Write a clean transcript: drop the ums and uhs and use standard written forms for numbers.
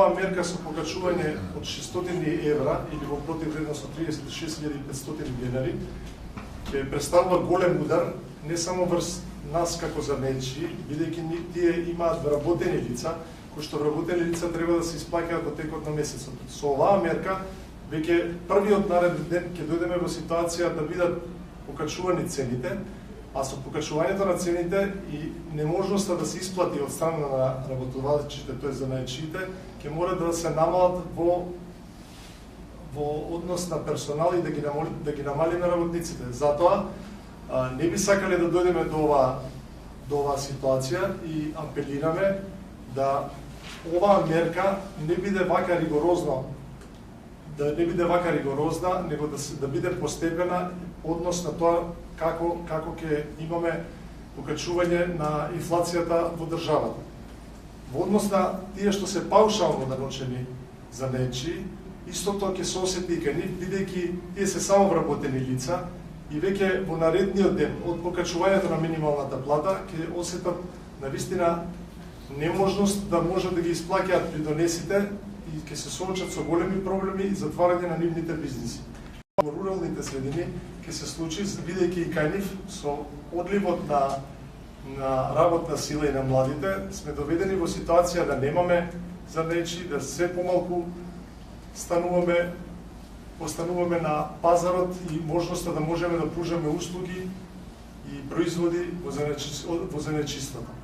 Ова мерка со покачување од 600 евра или во противвредност од 36.500 денари ќе представува голем удар не само врз нас како занаетчии, бидејќи тие имаат вработени лица, кои што вработени лица треба да се исплаќаат во текот на месецот. Со оваа мерка веќе првиот нареден ден ќе дојдеме во ситуација да бидат покачувани цените, а со покачувањето на цените и неможноста да се исплати од страна на работодавците, тоест занаетчиите, ќе мора да се намалат во однос на персонал и да ги намалиме работниците. Затоа не би сакале да дојдеме до оваа ситуација и апелираме да оваа мерка не биде вака ригорозна, него да биде постепена однос на тоа како ќе имаме покачување на инфлацијата во државата. Во однос на тие што се паушално научени занаетчии, истото ќе се осети и кај нив, бидејќи тие се само вработени лица и веќе во наредниот ден од покачувањето на минималната плата ќе осетат навистина неможност да можат да ги исплаќаат придонесите и ќе се соочат со големи проблеми и затварање на нивните бизниси. Во руралните средини ќе се случи, бидејќи и кај нив со одливот на работна сила и на младите сме доведени во ситуација да немаме занаетчии, да се помалку остануваме на пазарот и можноста да можеме да пружаме услуги и производи во занаетчиството.